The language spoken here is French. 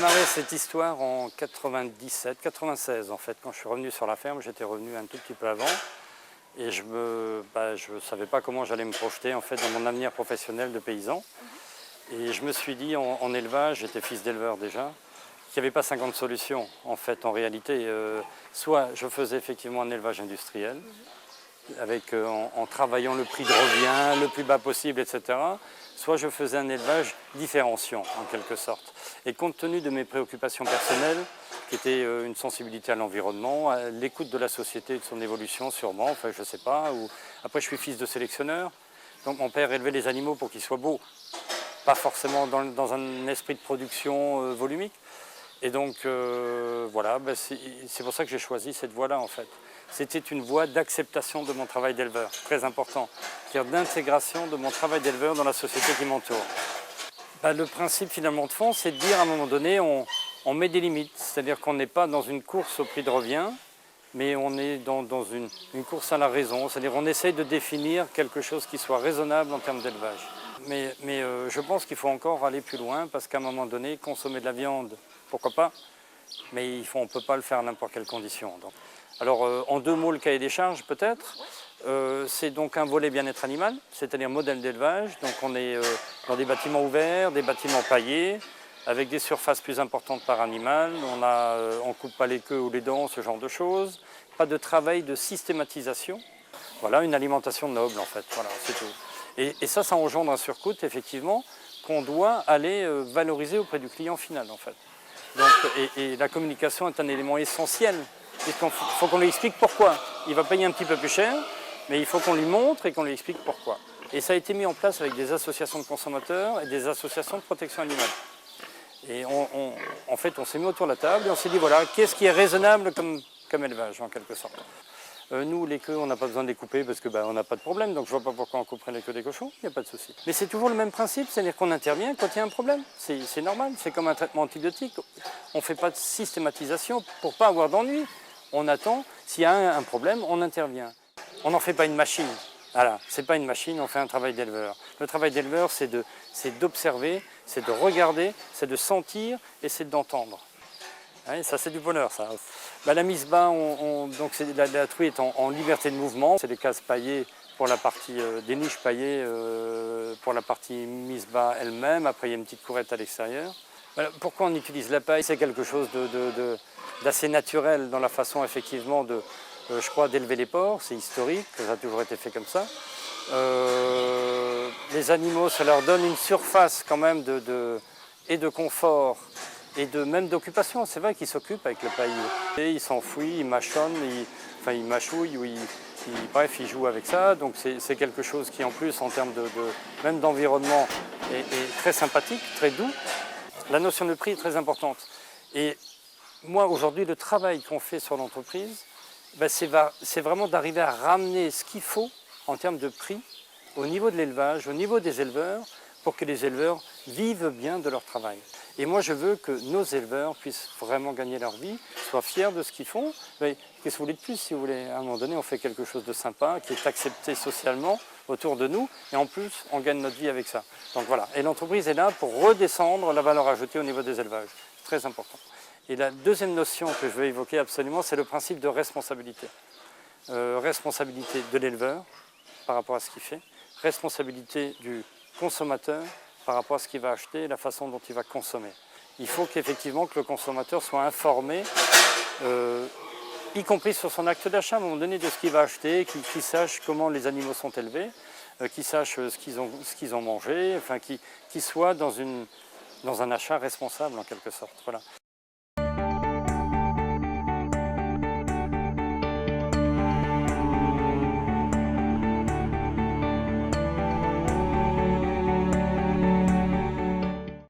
démarré cette histoire en 96 en fait. Quand je suis revenu sur la ferme, j'étais revenu un tout petit peu avant. Et je ne savais pas comment j'allais me projeter en fait, dans mon avenir professionnel de paysan. Et je me suis dit en élevage, j'étais fils d'éleveur déjà, qu'il n'y avait pas 50 solutions en fait en réalité. Soit je faisais effectivement un élevage industriel, avec, en travaillant le prix de revient le plus bas possible, etc. Soit je faisais un élevage différenciant en quelque sorte. Et compte tenu de mes préoccupations personnelles, qui étaient une sensibilité à l'environnement, à l'écoute de la société et de son évolution sûrement, enfin je ne sais pas. Après je suis fils de sélectionneur, donc mon père élevait les animaux pour qu'ils soient beaux, pas forcément dans un esprit de production volumique. Et donc voilà, c'est pour ça que j'ai choisi cette voie-là en fait. C'était une voie d'acceptation de mon travail d'éleveur, très important, c'est-à-dire d'intégration de mon travail d'éleveur dans la société qui m'entoure. Le principe finalement de fond, c'est de dire à un moment donné, on met des limites, c'est-à-dire qu'on n'est pas dans une course au prix de revient, mais on est dans une course à la raison, c'est-à-dire on essaye de définir quelque chose qui soit raisonnable en termes d'élevage. Mais je pense qu'il faut encore aller plus loin, parce qu'à un moment donné, consommer de la viande, pourquoi pas, mais on ne peut pas le faire à n'importe quelle condition. Donc. Alors, en deux mots, le cahier des charges, peut-être. C'est donc un volet bien-être animal, c'est-à-dire modèle d'élevage. Donc, on est dans des bâtiments ouverts, des bâtiments paillés, avec des surfaces plus importantes par animal. On ne coupe pas les queues ou les dents, ce genre de choses. Pas de travail de systématisation. Voilà, une alimentation noble, en fait. Voilà, c'est tout. Et ça engendre un surcoût, effectivement, qu'on doit aller valoriser auprès du client final, en fait. Donc, et la communication est un élément essentiel. Il faut qu'on lui explique pourquoi. Il va payer un petit peu plus cher, mais il faut qu'on lui montre et qu'on lui explique pourquoi. Et ça a été mis en place avec des associations de consommateurs et des associations de protection animale. Et en fait, on s'est mis autour de la table et on s'est dit, voilà, qu'est-ce qui est raisonnable comme élevage, en quelque sorte. Nous, les queues, on n'a pas besoin de les couper parce qu'on n'a pas de problème, donc je ne vois pas pourquoi on couperait les queues des cochons, il n'y a pas de souci. Mais c'est toujours le même principe, c'est-à-dire qu'on intervient quand il y a un problème. C'est normal, c'est comme un traitement antibiotique. On ne fait pas de systématisation pour ne pas avoir d'ennui. On attend, s'il y a un problème, on intervient. On n'en fait pas une machine. Voilà, c'est pas une machine, on fait un travail d'éleveur. Le travail d'éleveur, c'est d'observer, c'est de regarder, c'est de sentir et c'est d'entendre. Ouais, ça, c'est du bonheur, ça. La mise bas, donc la truie est en liberté de mouvement. C'est des cases paillées pour la partie, des niches paillées pour la partie mise bas elle-même. Après, il y a une petite courette à l'extérieur. Voilà. Pourquoi on utilise la paille? C'est quelque chose d'assez naturel dans la façon, effectivement, je crois, d'élever les porcs. C'est historique, ça a toujours été fait comme ça. Les animaux, ça leur donne une surface quand même et de confort et même d'occupation. C'est vrai qu'ils s'occupent avec le paillis. Ils s'enfouissent, ils mâchonnent, ils mâchouillent, ou bref, ils jouent avec ça. Donc c'est quelque chose qui, en plus, en termes même d'environnement, est très sympathique, très doux. La notion de prix est très importante. Et moi, aujourd'hui, le travail qu'on fait sur l'entreprise, c'est vraiment d'arriver à ramener ce qu'il faut en termes de prix au niveau de l'élevage, au niveau des éleveurs, pour que les éleveurs vivent bien de leur travail. Et moi, je veux que nos éleveurs puissent vraiment gagner leur vie, soient fiers de ce qu'ils font. Qu'est-ce que vous voulez de plus, si vous voulez? À un moment donné, on fait quelque chose de sympa, qui est accepté socialement autour de nous, et en plus, on gagne notre vie avec ça. Donc voilà, et l'entreprise est là pour redescendre la valeur ajoutée au niveau des élevages. C'est très important. Et la deuxième notion que je veux évoquer absolument, c'est le principe de responsabilité. Responsabilité de l'éleveur par rapport à ce qu'il fait, responsabilité du consommateur par rapport à ce qu'il va acheter et la façon dont il va consommer. Il faut qu'effectivement que le consommateur soit informé, y compris sur son acte d'achat, à un moment donné, de ce qu'il va acheter, qu'il sache comment les animaux sont élevés, qu'il sache ce qu'ils ont mangé, enfin, qu'il soit dans un achat responsable en quelque sorte. Voilà.